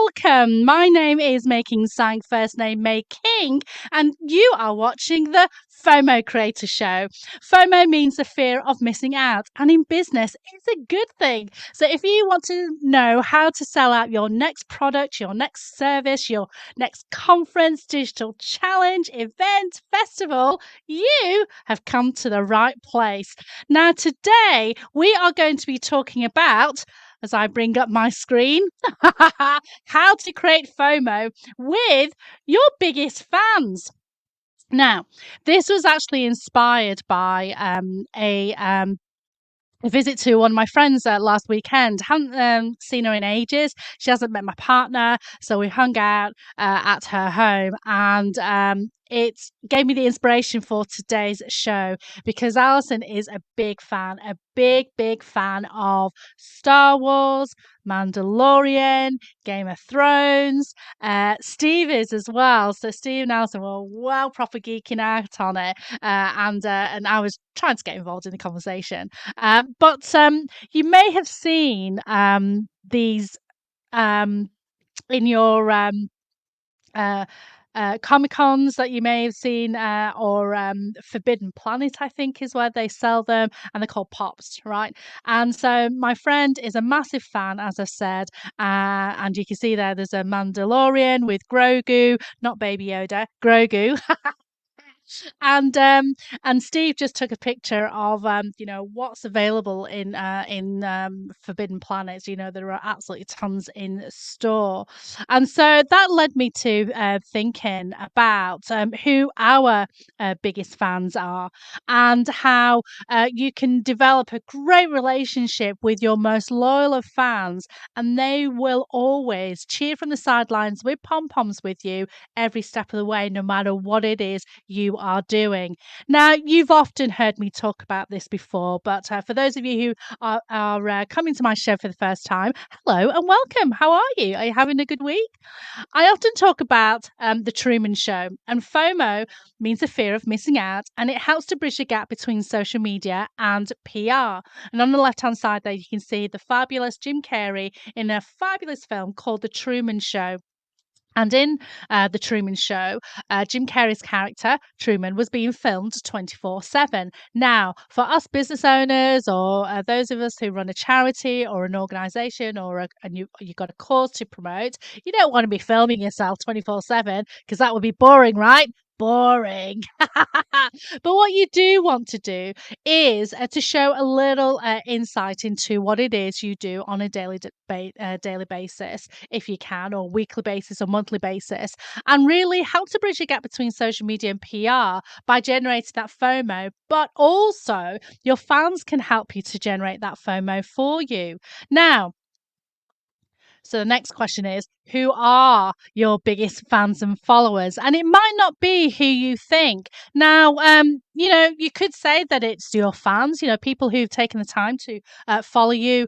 welcome. My name is Making Sang, first name May King, and you are watching the FOMO Creator Show. FOMO means the fear of missing out, and in business, it's a good thing. So, if you want to know how to sell out your next product, your next service, your next conference, digital challenge, event, festival, you have come to the right place. Now, today we are going to be talking about, as I bring up my screen, how to create FOMO with your biggest fans. Now, this was actually inspired by a visit to one of my friends last weekend. Hadn't seen her in ages. She hasn't met my partner, so we hung out at her home, and it gave me the inspiration for today's show because Alison is a big fan of Star Wars, Mandalorian, Game of Thrones. Steve is as well. So Steve and Alison were well proper geeking out on it, and I was trying to get involved in the conversation. But you may have seen these in your uh, Comic Cons that you may have seen, or Forbidden Planet, I think, is where they sell them, and they're called Pops, right? And so my friend is a massive fan, as I said, and you can see there's a Mandalorian with Grogu, not Baby Yoda, Grogu. And Steve just took a picture of what's available in Forbidden Planets. There are absolutely tons in store, and so that led me to thinking about who our biggest fans are and how you can develop a great relationship with your most loyal of fans, and they will always cheer from the sidelines with pom poms with you every step of the way, no matter what it is you are doing. Now, you've often heard me talk about this before, but for those of you who are coming to my show for the first time, hello and welcome. How are you? Are you having a good week? I often talk about the Truman Show, and FOMO means the fear of missing out, and it helps to bridge the gap between social media and PR. And on the left-hand side there, you can see the fabulous Jim Carrey in a fabulous film called The Truman Show. And in The Truman Show, Jim Carrey's character, Truman, was being filmed 24/7. Now, for us business owners or those of us who run a charity or an organisation and you've got a cause to promote, you don't want to be filming yourself 24/7 because that would be boring, right? Boring. But what you do want to do is to show a little insight into what it is you do on a daily basis, if you can, or weekly basis or monthly basis, and really help to bridge the gap between social media and PR by generating that FOMO. But also, your fans can help you to generate that FOMO for you. Now, so the next question is, who are your biggest fans and followers? And it might not be who you think. Now, you could say that it's your fans, people who've taken the time to follow you,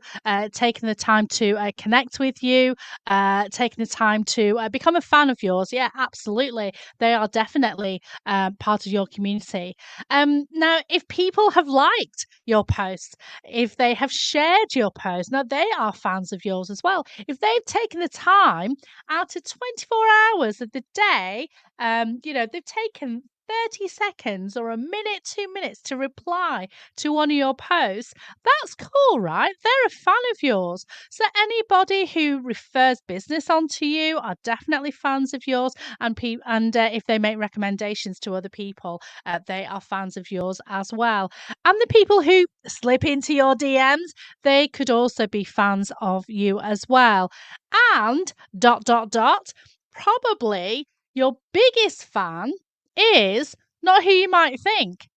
taken the time to connect with you, taken the time to become a fan of yours. Yeah, absolutely. They are definitely part of your community. Now, if people have liked your posts, if they have shared your post, now they are fans of yours as well. If they've taken the time out of 24 hours of the day, they've taken 30 seconds or a minute, 2 minutes to reply to one of your posts, that's cool, right? They're a fan of yours. So anybody who refers business onto you are definitely fans of yours, and if they make recommendations to other people, they are fans of yours as well. And the people who slip into your DMs, they could also be fans of you as well. And probably your biggest fan is not who you might think.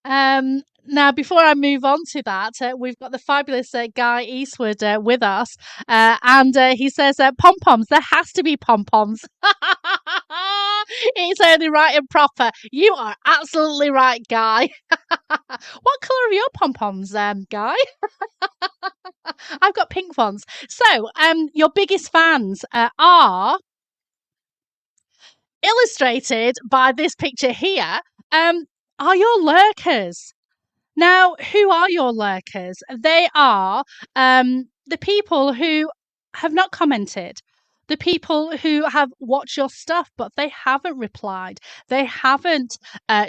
Now, before I move on to that, we've got the fabulous Guy Eastwood with us, and he says, "Pom poms. There has to be pom poms. It's only right and proper." You are absolutely right, Guy. What colour are your pom poms, Guy? I've got pink ones. So, your biggest fans are illustrated by this picture here, are your lurkers. Now, who are your lurkers? They are the people who have not commented. The people who have watched your stuff, but they haven't replied. They haven't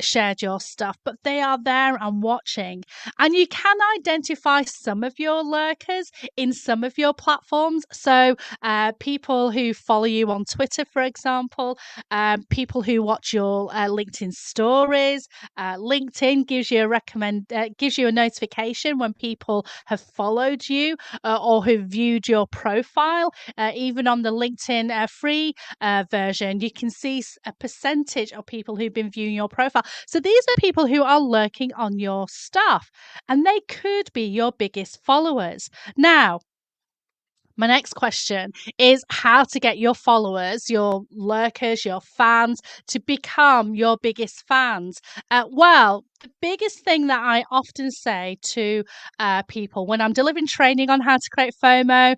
shared your stuff, but they are there and watching. And you can identify some of your lurkers in some of your platforms. So, people who follow you on Twitter, for example, people who watch your LinkedIn stories. LinkedIn gives you a notification when people have followed you or who viewed your profile. Even on the LinkedIn free version, you can see a percentage of people who've been viewing your profile. So these are people who are lurking on your stuff, and they could be your biggest followers. Now, my next question is how to get your followers, your lurkers, your fans to become your biggest fans. Well, the biggest thing that I often say to people when I'm delivering training on how to create FOMO,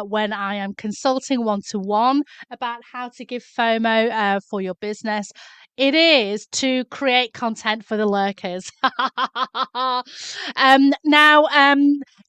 when I am consulting one to one about how to give FOMO for your business, it is to create content for the lurkers. Now,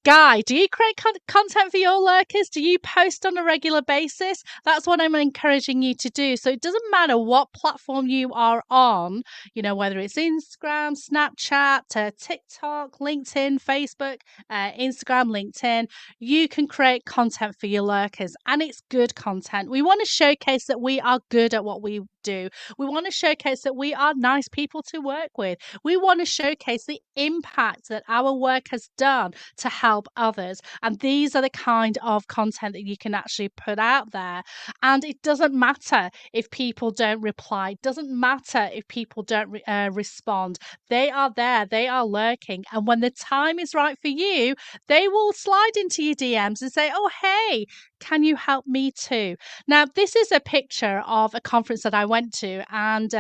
Guy, do you create content for your lurkers? Do you post on a regular basis? That's what I'm encouraging you to do. So it doesn't matter what platform you are on, whether it's Instagram, Snapchat, TikTok, LinkedIn, Facebook, Instagram, LinkedIn, you can create content for your lurkers, and it's good content. We want to showcase that we are good at what we do. We want to showcase that we are nice people to work with. We want to showcase the impact that our work has done to help others. And these are the kind of content that you can actually put out there. And it doesn't matter if people don't reply, it doesn't matter if people don't respond. They are there, they are lurking. And when the time is right for you, they will slide into your DMs and say, oh, hey, can you help me too? Now, this is a picture of a conference that I went to. And,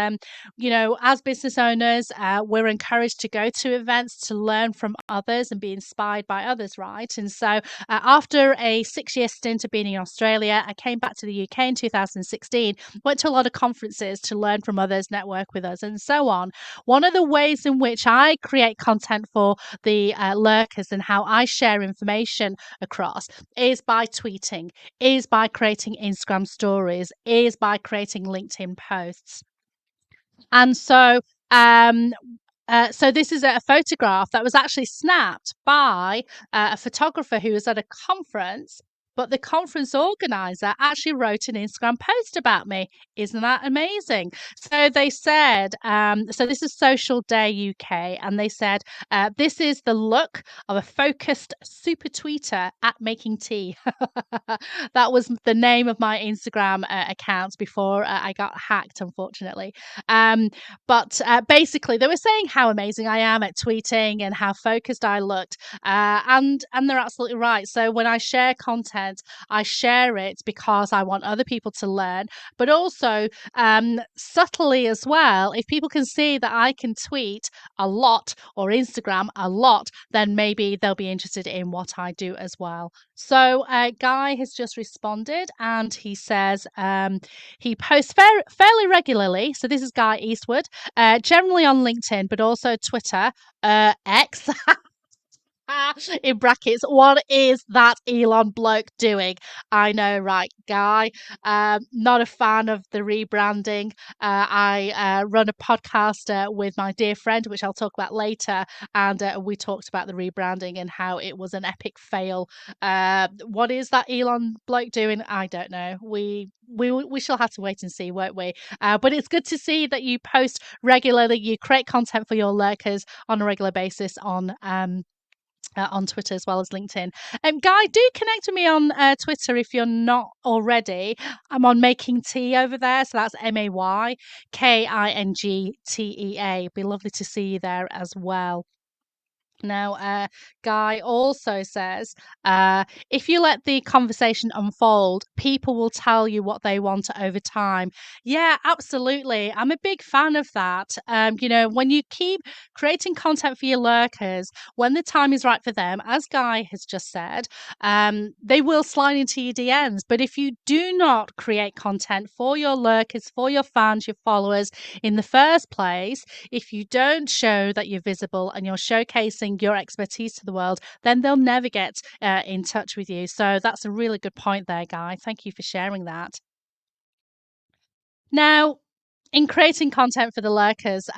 as business owners, we're encouraged to go to events to learn from others and be inspired by others, right? And so after a 6-year stint of being in Australia, I came back to the UK in 2016, went to a lot of conferences to learn from others, network with us, and so on. One of the ways in which I create content for the lurkers and how I share information across is by tweeting, is by creating Instagram stories, is by creating LinkedIn posts. And so this is a photograph that was actually snapped by a photographer who was at a conference, but the conference organizer actually wrote an Instagram post about me. Isn't that amazing? So they said, so this is Social Day UK, and they said, this is the look of a focused super tweeter at making tea. That was the name of my Instagram account before I got hacked, unfortunately. But basically, they were saying how amazing I am at tweeting and how focused I looked, and they're absolutely right. So when I share content, I share it because I want other people to learn, but also subtly as well. If people can see that I can tweet a lot or Instagram a lot, then maybe they'll be interested in what I do as well. So Guy has just responded, and he says he posts fairly regularly. So this is Guy Eastwood, generally on LinkedIn, but also Twitter, X. In brackets, what is that Elon bloke doing? I know, right, Guy? Not a fan of the rebranding. I run a podcast with my dear friend, which I'll talk about later, and we talked about the rebranding and how it was an epic fail. What is that Elon bloke doing? I don't know. We shall have to wait and see, won't we? But it's good to see that you post regularly, you create content for your lurkers on a regular basis on Twitter as well as LinkedIn. Guy, do connect with me on Twitter if you're not already. I'm on Making Tea over there, so that's MAYKINGTEA. Be lovely to see you there as well. Now, Guy also says, if you let the conversation unfold, people will tell you what they want over time. Yeah, absolutely. I'm a big fan of that. When you keep creating content for your lurkers, when the time is right for them, as Guy has just said, they will slide into your DMs. But if you do not create content for your lurkers, for your fans, your followers in the first place, if you don't show that you're visible and you're showcasing bring your expertise to the world, then they'll never get in touch with you. So that's a really good point there, Guy. Thank you for sharing that. Now, in creating content for the lurkers,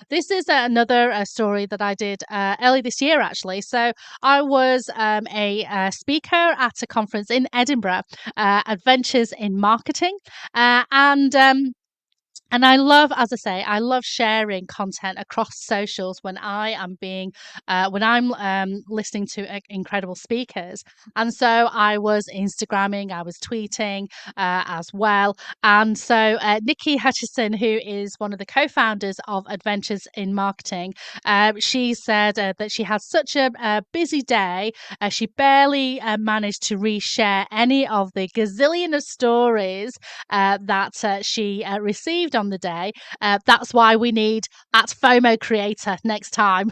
this is another story that I did early this year, actually. So I was a speaker at a conference in Edinburgh, Adventures in Marketing, and I love, as I say, I love sharing content across socials when I am when I'm listening to incredible speakers. And so I was Instagramming, I was tweeting as well. And so Nikki Hutchison, who is one of the co-founders of Adventures in Marketing, she said that she had such a busy day, she barely managed to reshare any of the gazillion of stories that she received on the day. That's why we need at FOMO Creator next time.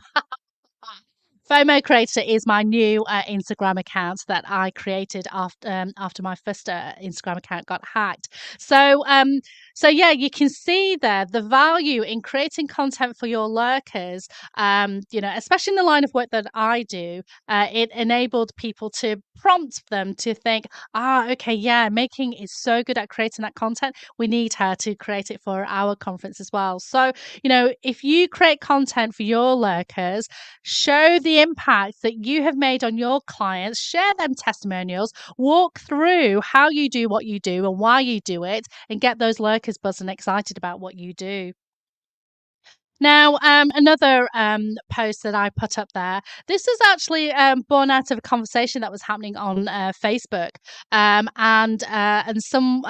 FOMO Creator is my new Instagram account that I created after my first Instagram account got hacked. So yeah, you can see there the value in creating content for your lurkers. Especially in the line of work that I do, it enabled people to prompt them to think, okay, yeah, Making is so good at creating that content. We need her to create it for our conference as well. So, if you create content for your lurkers, show the impact that you have made on your clients, share them testimonials, walk through how you do what you do and why you do it, and get those lurkers buzzing excited about what you do. Now, another post that I put up there. This is actually born out of a conversation that was happening on Facebook, and some.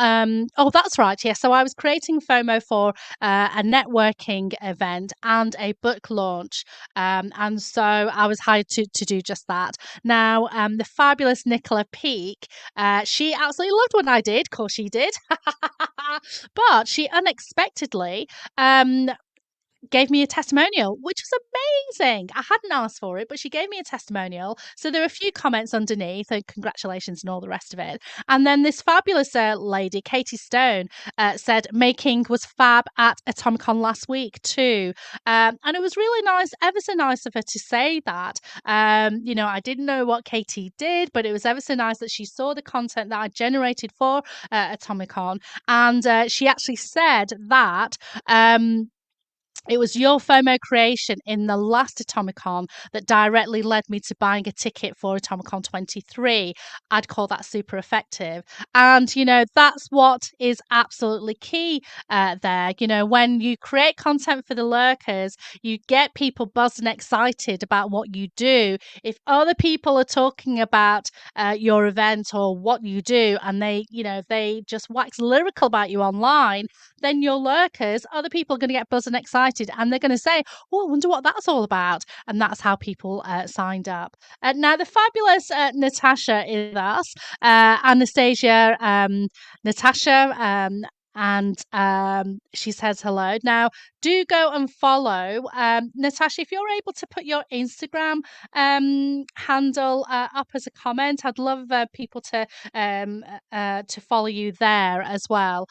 Oh, that's right. Yeah. So I was creating FOMO for a networking event and a book launch, and so I was hired to do just that. Now, the fabulous Nicola Peak, she absolutely loved what I did. Of course, she did, but she unexpectedly gave me a testimonial, which was amazing. I hadn't asked for it, but she gave me a testimonial. So there were a few comments underneath, and congratulations and all the rest of it. And then this fabulous lady, Katie Stone, said Making was fab at Atomicon last week too. And it was really nice, ever so nice of her to say that. I didn't know what Katie did, but it was ever so nice that she saw the content that I generated for Atomicon. And she actually said that. It was your FOMO creation in the last Atomicon that directly led me to buying a ticket for Atomicon 23. I'd call that super effective. And, that's what is absolutely key there. When you create content for the lurkers, you get people buzzed and excited about what you do. If other people are talking about your event or what you do, and they just wax lyrical about you online, then your lurkers, other people are going to get buzzed and excited, and they're going to say, "Oh, I wonder what that's all about." And that's how people signed up. Now, the fabulous Natasha is with us, Anastasia, Natasha. And she says hello. Now, do go and follow Natasha. If you're able to put your Instagram handle up as a comment, I'd love people to follow you there as well.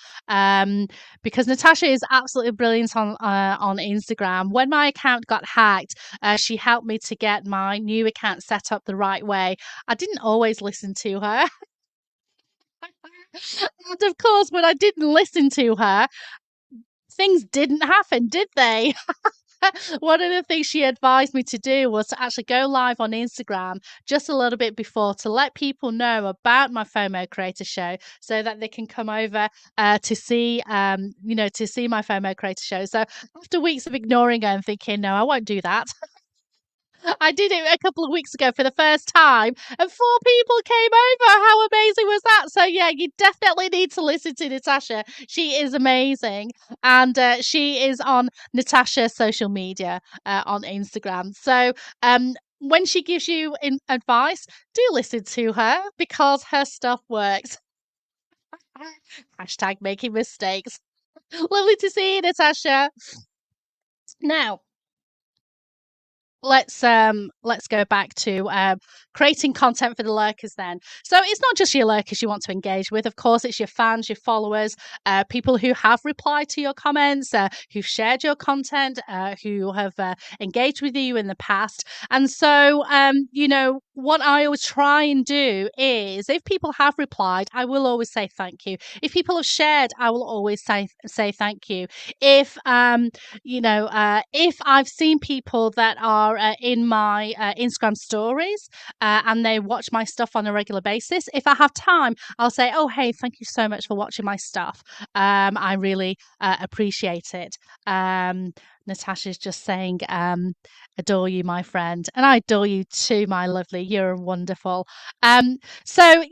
Because Natasha is absolutely brilliant on Instagram. When my account got hacked, she helped me to get my new account set up the right way. I didn't always listen to her. And of course, when I didn't listen to her, things didn't happen, did they? One of the things she advised me to do was to actually go live on Instagram just a little bit before to let people know about my FOMO Creator Show so that they can come over to see my FOMO Creator Show. So after weeks of ignoring her and thinking, no, I won't do that, I did it a couple of weeks ago for the first time, and 4 people came over. How amazing was that? So yeah, you definitely need to listen to Natasha. She is amazing, and she is on Natasha social media on Instagram. So when she gives you advice, do listen to her because her stuff works. Hashtag making mistakes. Lovely to see you, Natasha. Now, let's go back to creating content for the lurkers then. So it's not just your lurkers you want to engage with. Of course, it's your fans, your followers, people who have replied to your comments, who've shared your content, who have engaged with you in the past. And so, what I always try and do is, if people have replied, I will always say thank you. If people have shared, I will always say thank you. If if I've seen people that are in my Instagram stories and they watch my stuff on a regular basis, if I have time, I'll say, "Oh, hey, thank you so much for watching my stuff. I really appreciate it." Natasha's just saying, "Adore you, my friend," and I adore you too, my lovely. You're wonderful. Um, so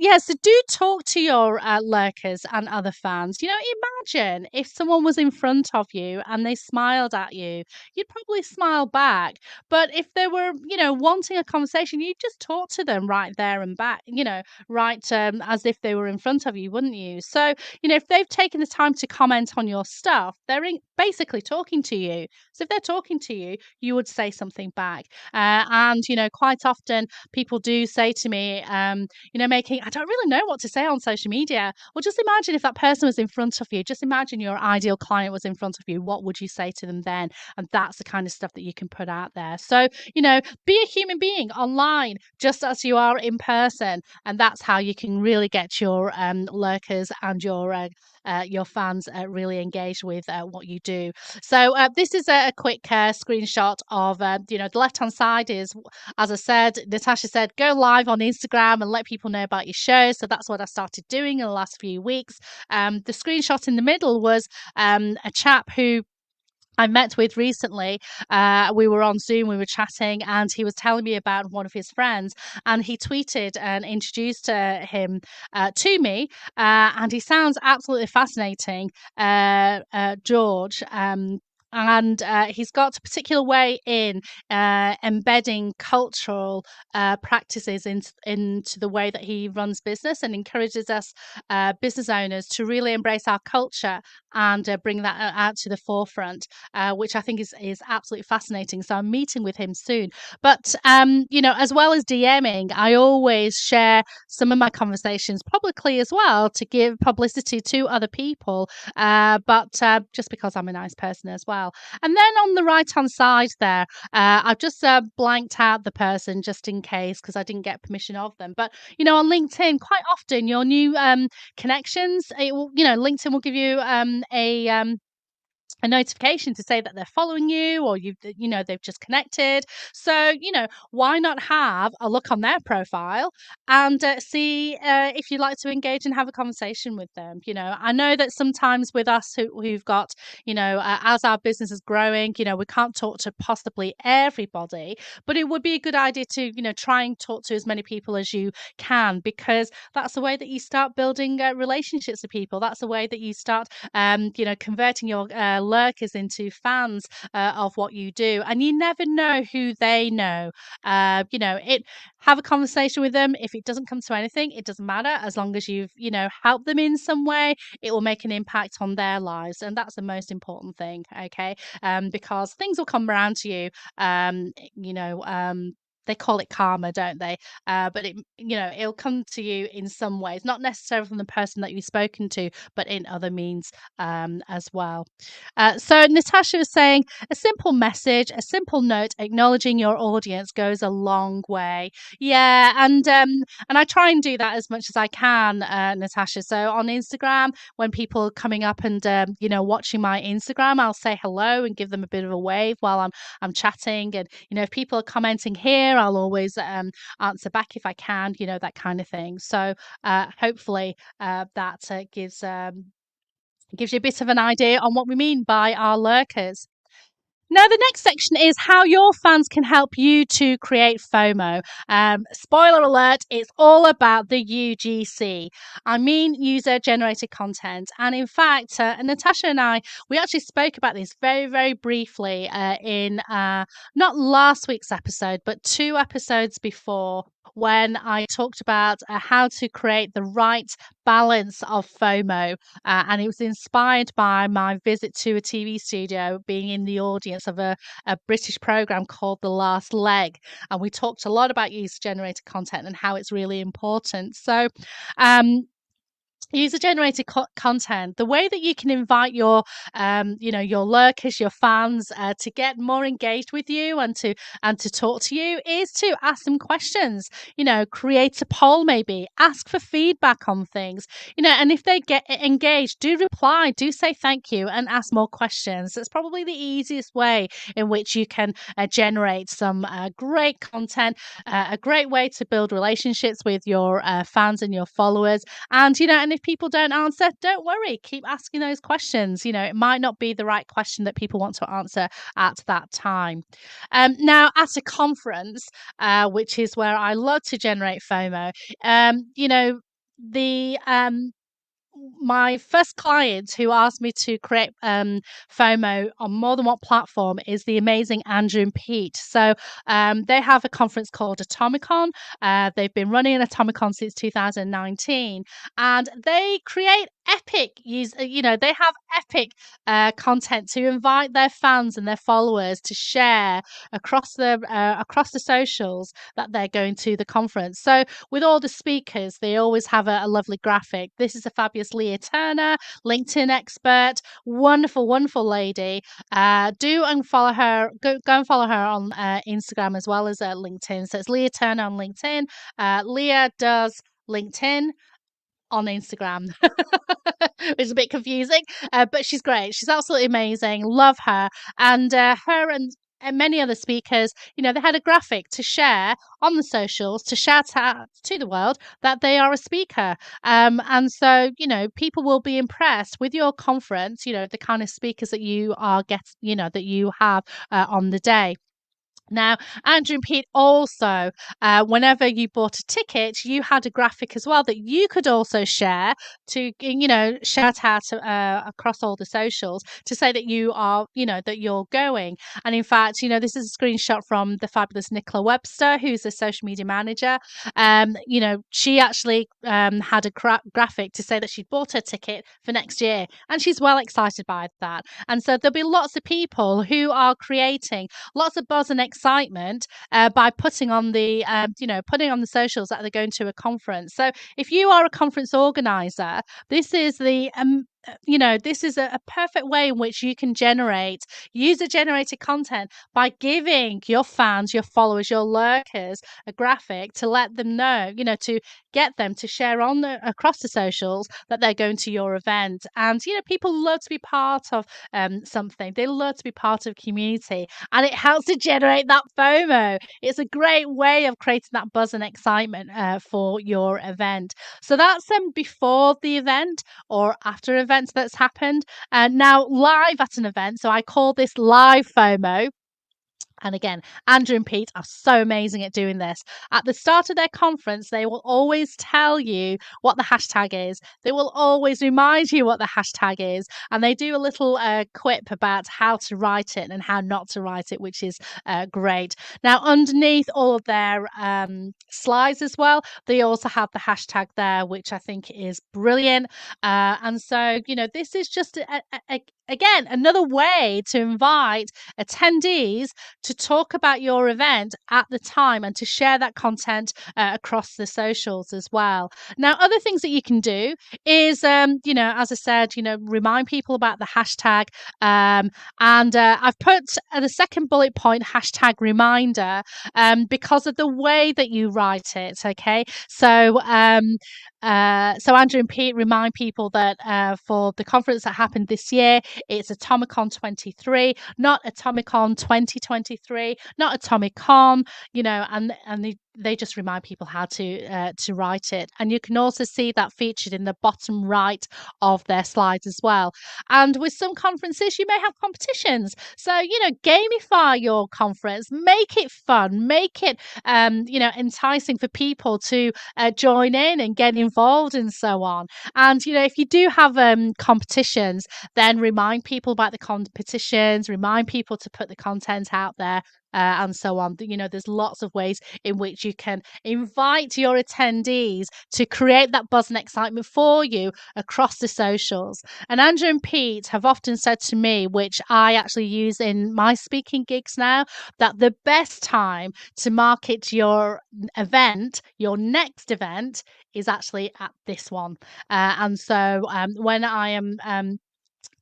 do talk to your lurkers and other fans. Imagine if someone was in front of you and they smiled at you, you'd probably smile back. But if they were, wanting a conversation, you'd just talk to them right there and back, right as if they were in front of you, wouldn't you? So, if they've taken the time to comment on your stuff, they're basically talking to you. So if they're talking to you, you would say something back. And quite often people do say to me, making, I don't really know what to say on social media. Well, just imagine if that person was in front of you. Just imagine your ideal client was in front of you. What would you say to them then? And that's the kind of stuff that you can put out there. So, be a human being online just as you are in person. And that's how you can really get your lurkers and your fans really engaged with what you do. So this is a quick screenshot of the left hand side is, as I said, Natasha said, go live on Instagram and let people know about your show. So that's what I started doing in the last few weeks. The screenshot in the middle was a chap who I met with recently. We were on Zoom, we were chatting, and he was telling me about one of his friends. And he tweeted and introduced him to me. And he sounds absolutely fascinating, George. And he's got a particular way in embedding cultural practices into the way that he runs business, and encourages us business owners to really embrace our culture and bring that out to the forefront, which I think is absolutely fascinating. So I'm meeting with him soon. But as well as DMing, I always share some of my conversations publicly as well to give publicity to other people. But just because I'm a nice person as well. And then on the right hand side there, I've just blanked out the person just in case because I didn't get permission of them. But on LinkedIn, quite often your new connections, LinkedIn will give you a notification to say that they're following you, or they've just connected. So why not have a look on their profile and see if you'd like to engage and have a conversation with them. I know that sometimes with us who've got, as our business is growing, we can't talk to possibly everybody, but it would be a good idea to try and talk to as many people as you can, because that's the way that you start building relationships with people. That's the way that you start converting your lurkers into fans of what you do. And you never know who they know. It have a conversation with them. If it doesn't come to anything, it doesn't matter. As long as you've helped them in some way, it will make an impact on their lives, and that's the most important thing. Okay, because things will come around to you. They call it karma, don't they? But it'll come to you in some ways, not necessarily from the person that you've spoken to, but in other means as well. So Natasha was saying a simple message, a simple note acknowledging your audience goes a long way. Yeah, and I try and do that as much as I can, Natasha. So on Instagram, when people are coming up and watching my Instagram, I'll say hello and give them a bit of a wave while I'm chatting. And if people are commenting here, I'll always answer back if I can. That kind of thing. So hopefully that gives you a bit of an idea on what we mean by our lurkers. Now, the next section is how your fans can help you to create FOMO. Spoiler alert, it's all about the UGC. I mean, user generated content. And in fact, Natasha and I, we actually spoke about this very, very briefly in not last week's episode, but 2 episodes before. when I talked about how to create the right balance of FOMO. And it was inspired by my visit to a TV studio, being in the audience of a British program called The Last Leg. And we talked a lot about user generated content and how it's really important. So, um, user generated content, the way that you can invite your your lurkers, your fans, to get more engaged with you and to talk to you, is to ask them questions. Create a poll, maybe ask for feedback on things, and if they get engaged, do reply, do say thank you, and ask more questions. That's probably the easiest way in which you can generate some great content, a great way to build relationships with your fans and your followers. And if people don't answer, don't worry. Keep asking those questions. It might not be the right question that people want to answer at that time. Now, at a conference, which is where I love to generate FOMO, the my first client who asked me to create FOMO on more than one platform is the amazing Andrew and Pete. So they have a conference called Atomicon. They've been running Atomicon since 2019, and they create epic they have epic content to invite their fans and their followers to share across the socials that they're going to the conference. So with all the speakers, they always have a lovely graphic. This is a fabulous Leah Turner, LinkedIn expert, wonderful, wonderful lady. Do and follow her. Go and follow her on Instagram as well as LinkedIn. So it's Leah Turner on LinkedIn. Leah does LinkedIn on Instagram. It's a bit confusing, but she's great. She's absolutely amazing. Love her. And her and many other speakers, they had a graphic to share on the socials to shout out to the world that they are a speaker. And so, people will be impressed with your conference, the kind of speakers that you are that you have on the day. Now, Andrew and Pete also, whenever you bought a ticket, you had a graphic as well that you could also share to, shout out across all the socials to say that you are, that you're going. And in fact, this is a screenshot from the fabulous Nicola Webster, who's a social media manager. She actually had a graphic to say that she'd bought her ticket for next year, and she's well excited by that. And so there'll be lots of people who are creating lots of buzz and excitement by putting on the putting on the socials that they're going to a conference. So if you are a conference organizer, this is this is a perfect way in which you can generate user generated content by giving your fans, your followers, your lurkers a graphic to let them know, to get them to share on across the socials that they're going to your event. And people love to be part of something. They love to be part of community, and it helps to generate that FOMO. It's a great way of creating that buzz and excitement for your event. So that's before the event or after events that's happened. And now live at an event. So I call this live FOMO. And again, Andrew and Pete are so amazing at doing this. At the start of their conference, they will always tell you what the hashtag is. They will always remind you what the hashtag is. And they do a little quip about how to write it and how not to write it, which is great. Now, underneath all of their slides as well, they also have the hashtag there, which I think is brilliant. And so, this is just again, another way to invite attendees to talk about your event at the time and to share that content across the socials as well. Now, other things that you can do is, as I said, remind people about the hashtag. And I've put the second bullet point hashtag reminder because of the way that you write it. Okay, so Andrew and Pete remind people that for the conference that happened this year, it's Atomicon 23, not Atomicon 2023, not Atomicon, and they just remind people how to write it. And you can also see that featured in the bottom right of their slides as well. And with some conferences, you may have competitions. So, gamify your conference, make it fun, make it, enticing for people to join in and get involved and so on. And, if you do have competitions, then remind people about the competitions, remind people to put the content out there and so on. There's lots of ways in which you can invite your attendees to create that buzz and excitement for you across the socials. And Andrew and Pete have often said to me, which I actually use in my speaking gigs now, that the best time to market your event, your next event, is actually at this one. And so when I am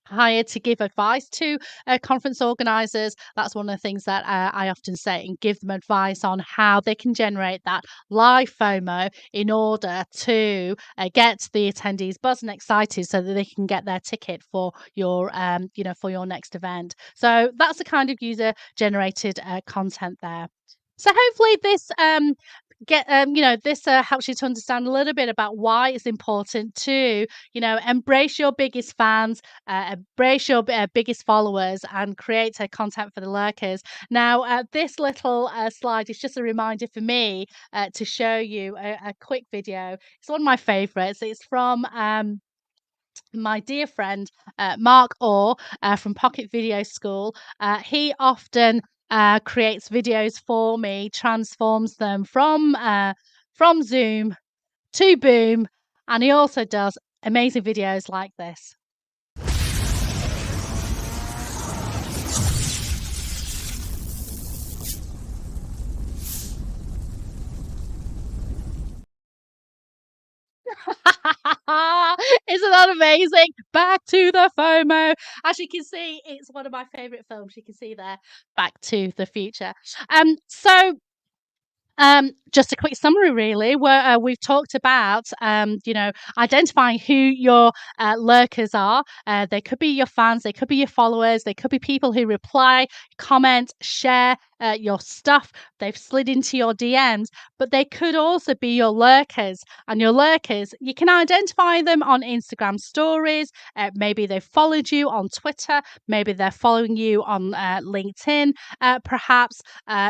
hired to give advice to conference organizers, that's one of the things that I often say, and give them advice on how they can generate that live FOMO in order to get the attendees buzzed and excited so that they can get their ticket for for your next event. So that's the kind of user generated content there. So hopefully this helps you to understand a little bit about why it's important to embrace your biggest fans, embrace your biggest followers, and create content for the lurkers. Now, this little slide is just a reminder for me to show you a quick video. It's one of my favorites. It's from my dear friend Mark Orr from Pocket Video School. He often creates videos for me, transforms them from Zoom to Boom, and he also does amazing videos like this. Isn't that amazing? Back to the FOMO. As you can see, it's one of my favorite films. You can see there, Back to the Future. Just a quick summary, really, where we've talked about, identifying who your lurkers are. They could be your fans, they could be your followers, they could be people who reply, comment, share your stuff. They've slid into your DMs, but they could also be your lurkers. And your lurkers, you can identify them on Instagram stories. Maybe they've followed you on Twitter. Maybe they're following you on LinkedIn, perhaps.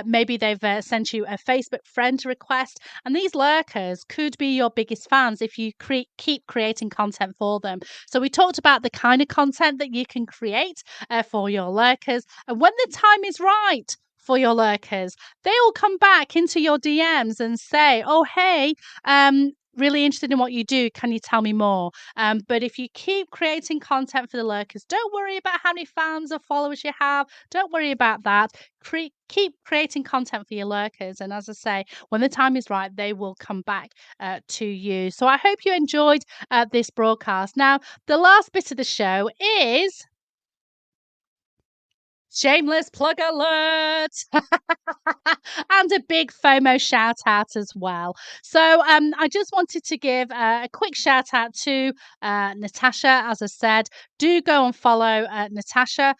Maybe they've sent you a Facebook friend request. And these lurkers could be your biggest fans if you keep creating content for them. So we talked about the kind of content that you can create for your lurkers. And when the time is right for your lurkers, they will come back into your DMs and say, oh, hey, really interested in what you do. Can you tell me more? But if you keep creating content for the lurkers, don't worry about how many fans or followers you have. Don't worry about that. Keep creating content for your lurkers. And as I say, when the time is right, they will come back to you. So I hope you enjoyed this broadcast. Now, the last bit of the show is shameless plug alert. And a big FOMO shout out as well. So I just wanted to give a quick shout out to Natasha. As I said, do go and follow Natasha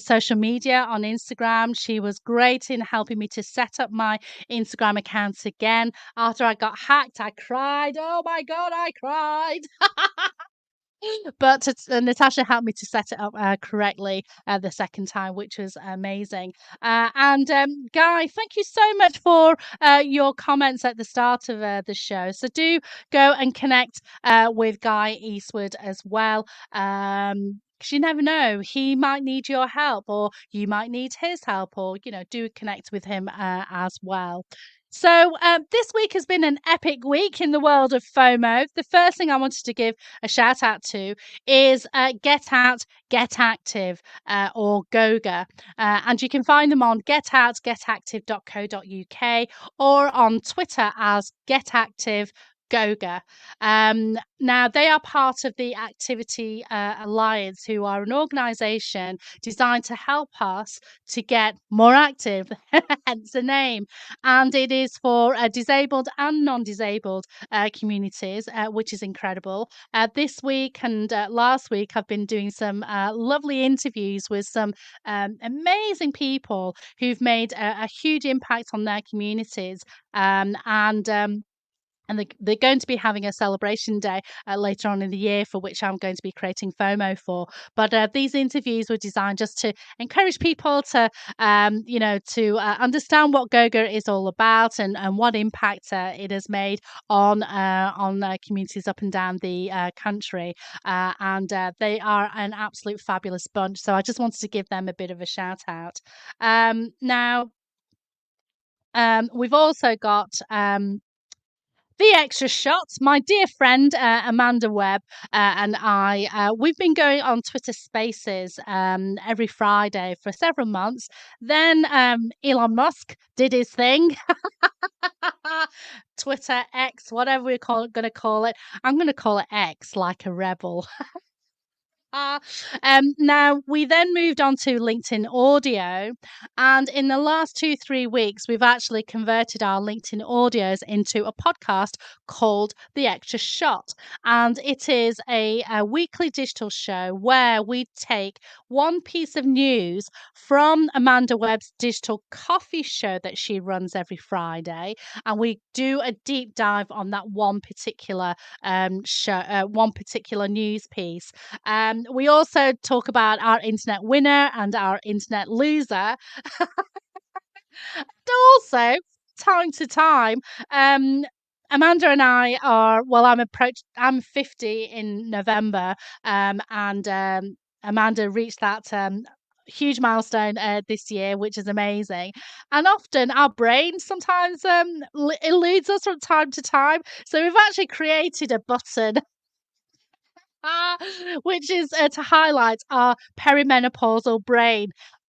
social media on Instagram. She was great in helping me to set up my Instagram account again. After I got hacked, I cried. Oh my God, I cried. But Natasha helped me to set it up correctly the second time, which was amazing. And Guy, thank you so much for your comments at the start of the show. So do go and connect with Guy Eastwood as well. 'Cause you never know, he might need your help, or you might need his help, or do connect with him as well. So this week has been an epic week in the world of FOMO. The first thing I wanted to give a shout out to is Get Out, Get Active, or Goga. And you can find them on getoutgetactive.co.uk or on Twitter as Get Active Goga. Now, they are part of the Activity Alliance, who are an organisation designed to help us to get more active, hence the name. And it is for disabled and non-disabled communities, which is incredible. This week and last week, I've been doing some lovely interviews with some amazing people who've made a huge impact on their communities. And they're going to be having a celebration day later on in the year, for which I'm going to be creating FOMO for. But these interviews were designed just to encourage people to, understand what Goga is all about, and what impact it has made on communities up and down the country. And they are an absolute fabulous bunch. So I just wanted to give them a bit of a shout out. Now, We've also got the extra shots. My dear friend Amanda Webb and I, we've been going on Twitter Spaces every Friday for several months. Then Elon Musk did his thing. Twitter X, whatever we're going to call it. I'm going to call it X, like a rebel. Uh, Now we then moved on to LinkedIn Audio, and in the last 2-3 weeks, we've actually converted our LinkedIn audios into a podcast called The Extra Shot, and it is a weekly digital show where we take one piece of news from Amanda Webb's digital coffee show that she runs every Friday, and we do a deep dive on that one particular show, one particular news piece. We also talk about our internet winner and our internet loser. And also, time to time, um, Amanda and I are, well, I'm 50 in November, and Amanda reached that huge milestone this year, which is amazing. And often our brain sometimes eludes us from time to time. So we've actually created a button Ah, which is to highlight our perimenopausal brain.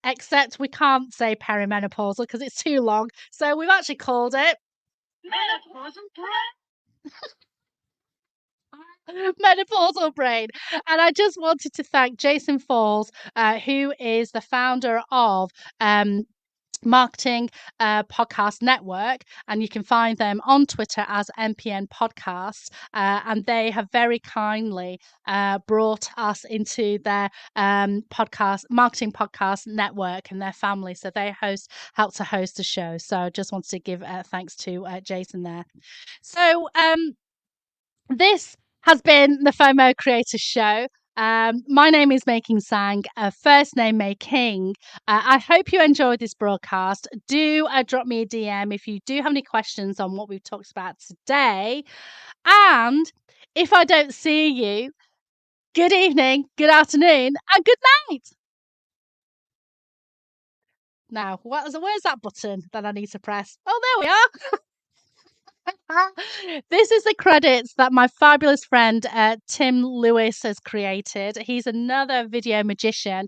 Except we can't say perimenopausal because it's too long. So we've actually called it menopausal brain. Menopausal brain. And I just wanted to thank Jason Falls, who is the founder of Marketing Podcast Network, and you can find them on Twitter as MPN Podcasts. And they have very kindly brought us into their marketing podcast network and their family. So they help to host the show. So I just wanted to give thanks to Jason there. So this has been the FOMO Creator Show. My name is Making Sang, first name May King. I hope you enjoyed this broadcast. Do drop me a DM if you do have any questions on what we've talked about today. And if I don't see you, good evening, good afternoon, and good night. Now, where's that button that I need to press? Oh, there we are. This is the credits that my fabulous friend Tim Lewis has created. He's another video magician.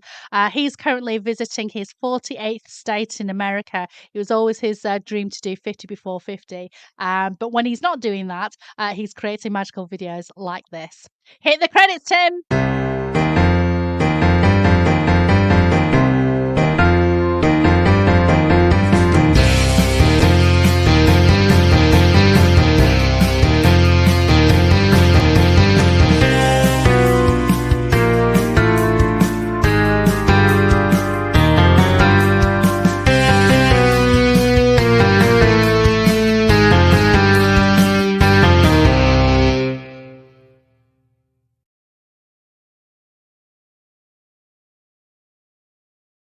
He's currently visiting his 48th state in America. It was always his dream to do 50 before 50. But when he's not doing that, he's creating magical videos like this. Hit the credits, Tim!